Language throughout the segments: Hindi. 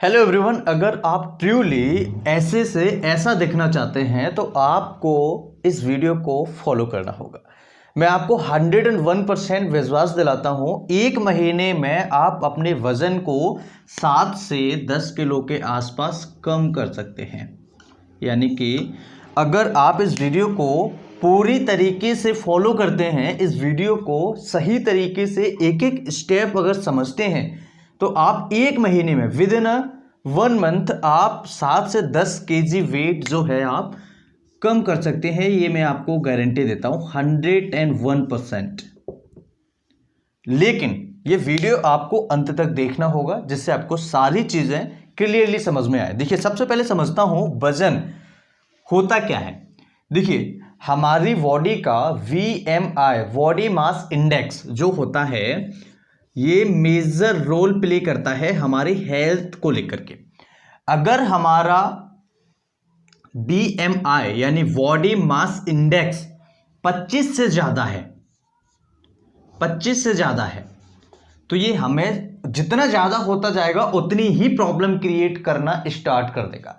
हेलो एवरीवन, अगर आप ट्रूली ऐसे से ऐसा दिखना चाहते हैं तो आपको इस वीडियो को फॉलो करना होगा। मैं आपको 101% विश्वास दिलाता हूं, एक महीने में आप अपने वजन को 7 से 10 किलो के आसपास कम कर सकते हैं। यानी कि अगर आप इस वीडियो को पूरी तरीके से फॉलो करते हैं, इस वीडियो को सही तरीके से एक एक स्टेप अगर समझते हैं, तो आप एक महीने में विद इन 1 मंथ आप 7 से 10 केजी वेट जो है आप कम कर सकते हैं। ये मैं आपको गारंटी देता हूं 101%। लेकिन ये वीडियो आपको अंत तक देखना होगा, जिससे आपको सारी चीजें क्लियरली समझ में आए। देखिए, सबसे पहले समझता हूं वजन होता क्या है। देखिए, हमारी बॉडी का VMI बॉडी मास इंडेक्स जो होता है, ये मेजर रोल प्ले करता है हमारी हेल्थ को लेकर के। अगर हमारा BMI यानी बॉडी मास इंडेक्स 25 से ज्यादा है, 25 से ज्यादा है, तो ये हमें जितना ज्यादा होता जाएगा उतनी ही प्रॉब्लम क्रिएट करना स्टार्ट कर देगा।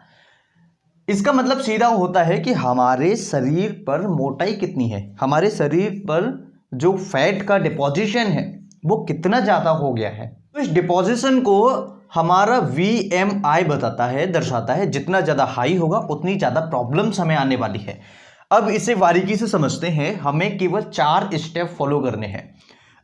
इसका मतलब सीधा होता है कि हमारे शरीर पर मोटाई कितनी है, हमारे शरीर पर जो फैट का डिपोजिशन है वो कितना ज्यादा हो गया है। तो इस डिपोजिशन को हमारा VMI बताता है, दर्शाता है। जितना ज्यादा हाई होगा उतनी ज्यादा प्रॉब्लम्स हमें आने वाली है। अब इसे बारीकी से समझते हैं। हमें केवल 4 स्टेप फॉलो करने हैं।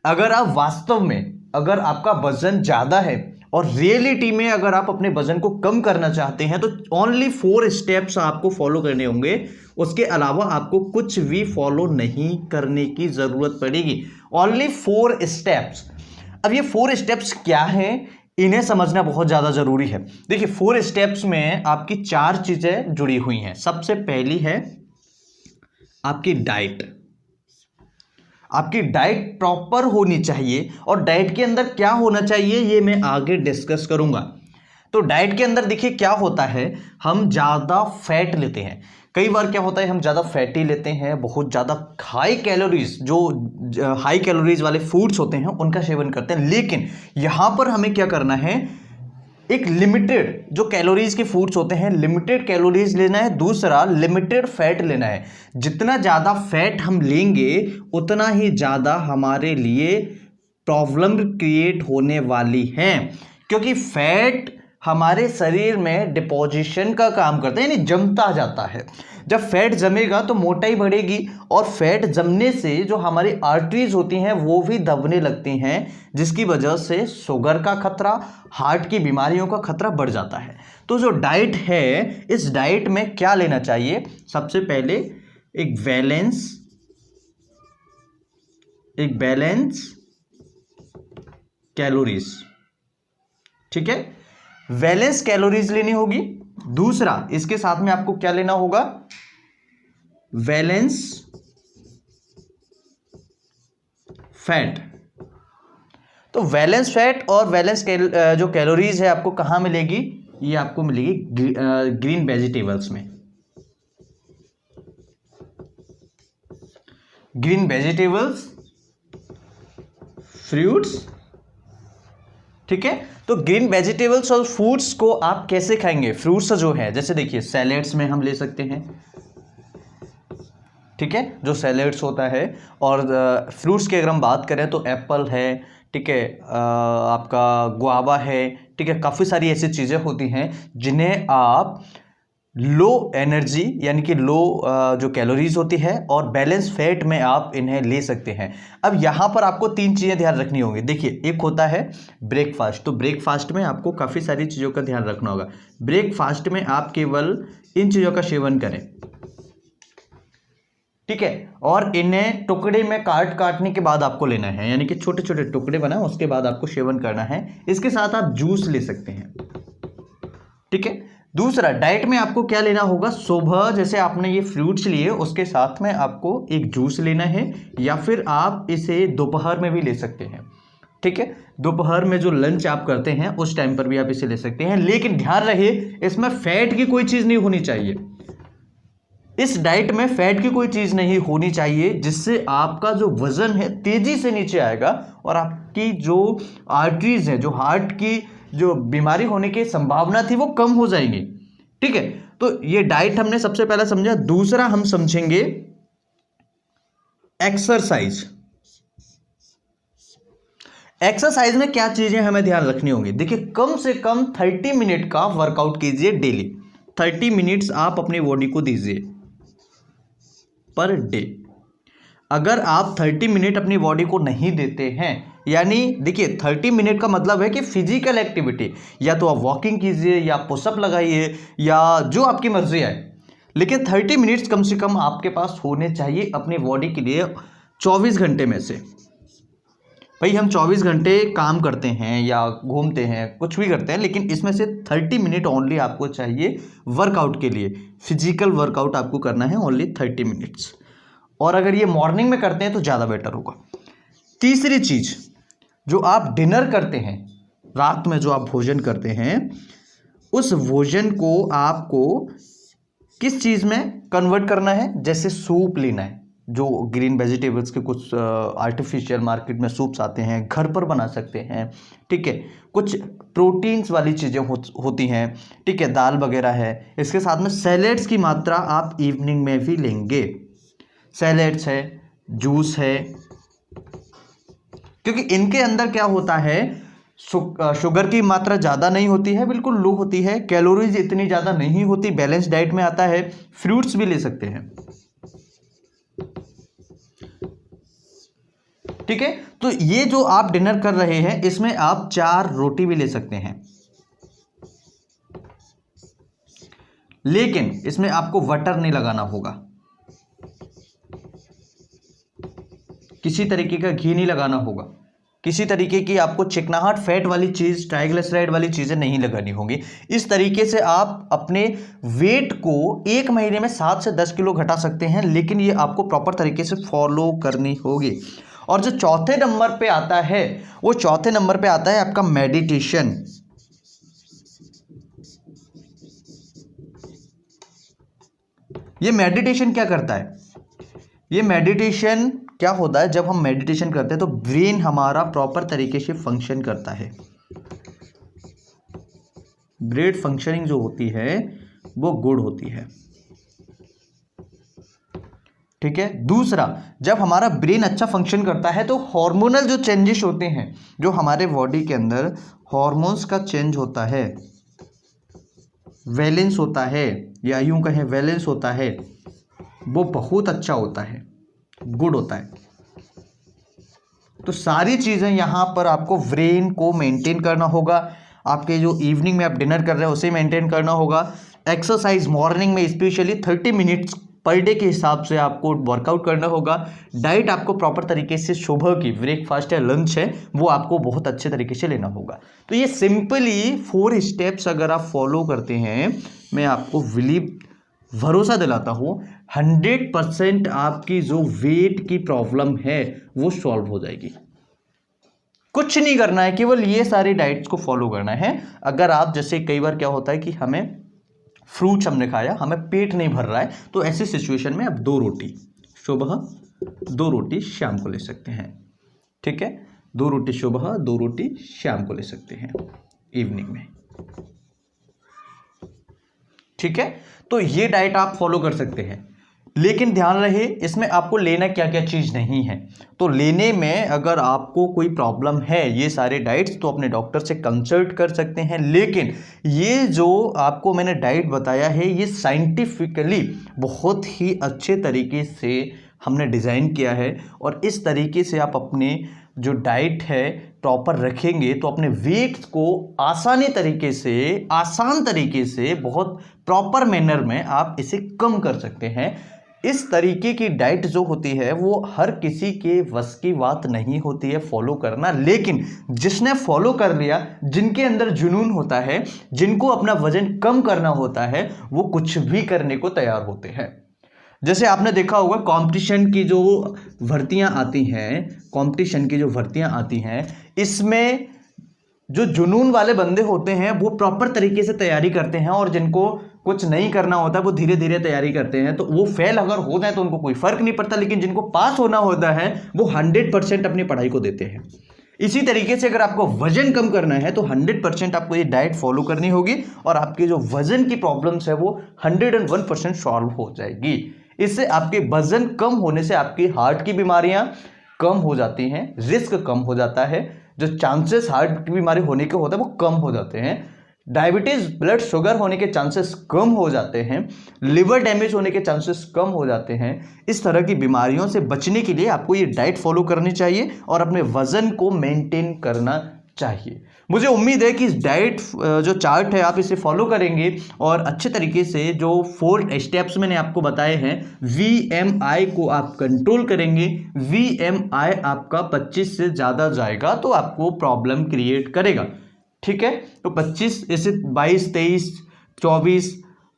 अगर आप वास्तव में, अगर आपका वजन ज्यादा है और रियलिटी में अगर आप अपने वजन को कम करना चाहते हैं, तो ओनली 4 स्टेप्स आपको फॉलो करने होंगे। उसके अलावा आपको कुछ भी फॉलो नहीं करने की जरूरत पड़ेगी। Only 4 steps. अब ये 4 स्टेप्स क्या हैं, इन्हें समझना बहुत ज्यादा जरूरी है। देखिए, 4 स्टेप्स में आपकी 4 चीजें जुड़ी हुई हैं। सबसे पहली है आपकी डाइट। आपकी डाइट प्रॉपर होनी चाहिए, और डाइट के अंदर क्या होना चाहिए ये मैं आगे डिस्कस करूंगा। तो डाइट के अंदर देखिए क्या होता है, हम ज्यादा फैट लेते हैं। कई बार क्या होता है, हम ज़्यादा फैटी लेते हैं, बहुत ज़्यादा हाई कैलोरीज, जो हाई कैलोरीज वाले फूड्स होते हैं उनका सेवन करते हैं। लेकिन यहाँ पर हमें क्या करना है, एक लिमिटेड जो कैलोरीज के फूड्स होते हैं, लिमिटेड कैलोरीज लेना है। दूसरा, लिमिटेड फैट लेना है। जितना ज़्यादा फैट हम लेंगे उतना ही ज़्यादा हमारे लिए प्रॉब्लम क्रिएट होने वाली है, क्योंकि फैट हमारे शरीर में डिपोजिशन का काम करता है, यानी जमता जाता है। जब फैट जमेगा तो मोटाई बढ़ेगी, और फैट जमने से जो हमारी आर्टरीज होती हैं वो भी दबने लगती हैं, जिसकी वजह से शुगर का खतरा, हार्ट की बीमारियों का खतरा बढ़ जाता है। तो जो डाइट है, इस डाइट में क्या लेना चाहिए, सबसे पहले एक बैलेंस कैलोरीज। ठीक है, बैलेंस कैलोरीज लेनी होगी। दूसरा, इसके साथ में आपको क्या लेना होगा, बैलेंस फैट। तो बैलेंस फैट और बैलेंस जो कैलोरीज है आपको कहां मिलेगी, ये आपको मिलेगी ग्रीन वेजिटेबल्स में। Green vegetables, fruits. ठीक है, तो ग्रीन वेजिटेबल्स और फ्रूट्स को आप कैसे खाएंगे। फ्रूट्स जो है, जैसे देखिए सैलेड्स में हम ले सकते हैं। ठीक है, जो सैलेड्स होता है। और फ्रूट्स की अगर हम बात करें तो एप्पल है, ठीक है, आपका गुआवा है, ठीक है, काफ़ी सारी ऐसी चीज़ें होती हैं जिन्हें आप लो एनर्जी यानी कि लो जो कैलोरीज होती है और बैलेंस फैट में आप इन्हें ले सकते हैं। अब यहाँ पर आपको 3 चीज़ें ध्यान रखनी होंगी। देखिए, एक होता है ब्रेकफास्ट। तो ब्रेकफास्ट में आपको काफ़ी सारी चीज़ों का ध्यान रखना होगा। ब्रेकफास्ट में आप केवल इन चीज़ों का सेवन करें, ठीक है, और इन्हें टुकड़े में काटने के बाद आपको लेना है, यानी कि छोटे छोटे टुकड़े बनाए उसके बाद आपको सेवन करना है। इसके साथ आप जूस ले सकते हैं। ठीक है, दूसरा, डाइट में आपको क्या लेना होगा, सुबह जैसे आपने ये फ्रूट्स लिए उसके साथ में आपको एक जूस लेना है, या फिर आप इसे दोपहर में भी ले सकते हैं। ठीक है, दोपहर में जो लंच आप करते हैं उस टाइम पर भी आप इसे ले सकते हैं, लेकिन ध्यान रहे इसमें फैट की कोई चीज़ नहीं होनी चाहिए। इस डाइट में फैट की कोई चीज़ नहीं होनी चाहिए, जिससे आपका जो वजन है तेजी से नीचे आएगा और आपकी जो आर्टरीज है, जो हार्ट की जो बीमारी होने की संभावना थी वो कम हो जाएंगी। ठीक है, तो ये डाइट हमने सबसे पहला समझा। दूसरा हम समझेंगे एक्सरसाइज। एक्सरसाइज में क्या चीजें हमें ध्यान रखनी होंगी। देखिए, कम से कम 30 मिनट का वर्कआउट कीजिए डेली। 30 मिनट्स आप अपनी बॉडी को दीजिए पर डे। अगर आप 30 मिनट अपनी बॉडी को नहीं देते हैं, यानी देखिए 30 मिनट का मतलब है कि फिजिकल एक्टिविटी, या तो आप वॉकिंग कीजिए या पुशअप लगाइए या जो आपकी मर्जी है, लेकिन 30 मिनट्स कम से कम आपके पास होने चाहिए अपनी बॉडी के लिए 24 घंटे में से। भाई हम 24 घंटे काम करते हैं या घूमते हैं, कुछ भी करते हैं, लेकिन इसमें से 30 मिनट ओनली आपको चाहिए वर्कआउट के लिए। फिजिकल वर्कआउट आपको करना है ओनली 30 मिनट्स, और अगर ये मॉर्निंग में करते हैं तो ज़्यादा बेटर होगा। तीसरी चीज़, जो आप डिनर करते हैं, रात में जो आप भोजन करते हैं, उस भोजन को आपको किस चीज़ में कन्वर्ट करना है। जैसे सूप लेना है, जो ग्रीन वेजिटेबल्स के कुछ आर्टिफिशियल मार्केट में सूप्स आते हैं, घर पर बना सकते हैं। ठीक है, कुछ प्रोटीन्स वाली चीज़ें होती हैं। ठीक है, दाल वगैरह है। इसके साथ में सैलेड्स की मात्रा आप इवनिंग में भी लेंगे। सैलेड्स है, जूस है, क्योंकि इनके अंदर क्या होता है, शुगर की मात्रा ज़्यादा नहीं होती है, बिल्कुल लो होती है। कैलोरीज इतनी ज़्यादा नहीं होती, बैलेंस डाइट में आता है। फ्रूट्स भी ले सकते हैं। ठीक है, तो ये जो आप डिनर कर रहे हैं, इसमें आप 4 रोटी भी ले सकते हैं, लेकिन इसमें आपको बटर नहीं लगाना होगा, किसी तरीके का घी नहीं लगाना होगा, किसी तरीके की आपको चिकनाहट फैट वाली चीज़, ट्राइग्लिसराइड वाली चीज़ें नहीं लगानी होंगी। इस तरीके से आप अपने वेट को 1 महीने में 7 से 10 किलो घटा सकते हैं, लेकिन ये आपको प्रॉपर तरीके से फॉलो करनी होगी। और जो चौथे नंबर पे आता है, वो चौथे नंबर पे आता है आपका मेडिटेशन। ये मेडिटेशन क्या करता है? ये मेडिटेशन क्या होता है, जब हम मेडिटेशन करते हैं तो ब्रेन हमारा प्रॉपर तरीके से फंक्शन करता है। ब्रेन फंक्शनिंग जो होती है वो गुड होती है। ठीक है, दूसरा, जब हमारा ब्रेन अच्छा फंक्शन करता है तो हार्मोनल जो चेंजेस होते हैं, जो हमारे बॉडी के अंदर हार्मोन्स का चेंज होता है, बैलेंस होता है, या यूं कहें बैलेंस होता है, वो बहुत अच्छा होता है, गुड होता है। तो सारी चीज़ें यहाँ पर आपको ब्रेन को मेंटेन करना होगा। आपके जो इवनिंग में आप डिनर कर रहे हैं उसे मेंटेन करना होगा। एक्सरसाइज मॉर्निंग में स्पेशली 30 मिनट्स पर डे के हिसाब से आपको वर्कआउट करना होगा। डाइट आपको प्रॉपर तरीके से सुबह की ब्रेकफास्ट है, लंच है, वो आपको बहुत अच्छे तरीके से लेना होगा। तो ये सिंपली 4 स्टेप्स अगर आप फॉलो करते हैं, मैं आपको भरोसा दिलाता हूँ 100% आपकी जो वेट की प्रॉब्लम है वो सॉल्व हो जाएगी। कुछ नहीं करना है, केवल ये सारी डाइट्स को फॉलो करना है। अगर आप, जैसे कई बार क्या होता है कि हमें फ्रूट्स हमने खाया, हमें पेट नहीं भर रहा है, तो ऐसी सिचुएशन में आप 2 रोटी सुबह, 2 रोटी शाम को ले सकते हैं। ठीक है, 2 रोटी सुबह, 2 रोटी शाम को ले सकते हैं इवनिंग में। ठीक है, तो ये डाइट आप फॉलो कर सकते हैं, लेकिन ध्यान रहे इसमें आपको लेना क्या क्या चीज़ नहीं है। तो लेने में अगर आपको कोई प्रॉब्लम है ये सारे डाइट्स, तो अपने डॉक्टर से कंसल्ट कर सकते हैं। लेकिन ये जो आपको मैंने डाइट बताया है, ये साइंटिफिकली बहुत ही अच्छे तरीके से हमने डिज़ाइन किया है, और इस तरीके से आप अपने जो डाइट है प्रॉपर रखेंगे तो अपने वेट को आसान तरीके से बहुत प्रॉपर मैनर में आप इसे कम कर सकते हैं। इस तरीके की डाइट जो होती है वो हर किसी के वश की बात नहीं होती है फॉलो करना, लेकिन जिसने फॉलो कर लिया, जिनके अंदर जुनून होता है, जिनको अपना वजन कम करना होता है, वो कुछ भी करने को तैयार होते हैं। जैसे आपने देखा होगा कंपटीशन की जो भर्तियां आती हैं, कंपटीशन की जो भर्तियां आती हैं, इसमें जो जुनून वाले बंदे होते हैं वो प्रॉपर तरीके से तैयारी करते हैं, और जिनको कुछ नहीं करना होता वो धीरे धीरे तैयारी करते हैं, तो वो फेल अगर हो जाए तो उनको कोई फर्क नहीं पड़ता, लेकिन जिनको पास होना होता है वो 100% अपनी पढ़ाई को देते हैं। इसी तरीके से अगर आपको वजन कम करना है तो 100% आपको ये डाइट फॉलो करनी होगी, और आपकी जो वजन की प्रॉब्लम्स है वो 101% सॉल्व हो जाएगी। इससे आपके वजन कम होने से आपकी हार्ट की बीमारियां कम हो जाती हैं, रिस्क कम हो जाता है, जो चांसेस हार्ट की बीमारी होने के होता है वो कम हो जाते हैं, डायबिटीज ब्लड शुगर होने के चांसेस कम हो जाते हैं, लिवर डैमेज होने के चांसेस कम हो जाते हैं। इस तरह की बीमारियों से बचने के लिए आपको ये डाइट फॉलो करनी चाहिए और अपने वजन को मेंटेन करना चाहिए। मुझे उम्मीद है कि इस डाइट जो चार्ट है आप इसे फॉलो करेंगे और अच्छे तरीके से जो 4 स्टेप्स मैंने आपको बताए हैं, VMI को आप कंट्रोल करेंगे। VMI आपका 25 से ज़्यादा जाएगा तो आपको प्रॉब्लम क्रिएट करेगा, ठीक है। तो 25 जैसे 22, 23, 24,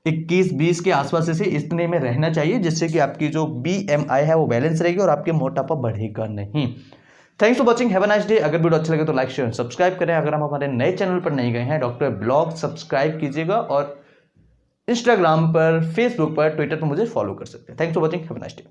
21, 20 के आसपास ऐसे इतने में रहना चाहिए, जिससे कि आपकी जो BMI है वो बैलेंस रहेगी और आपके मोटापा बढ़ेगा नहीं। Thanks for watching, have a nice day. अगर वीडियो अच्छा लगे तो लाइक शेयर सब्सक्राइब करें। अगर हम हमारे नए चैनल पर नहीं गए हैं, डॉक्टर ब्लॉग सब्सक्राइब कीजिएगा, और इंस्टाग्राम पर, फेसबुक पर, ट्विटर पर मुझे फॉलो कर सकते हैं। Thanks for watching, have a nice day.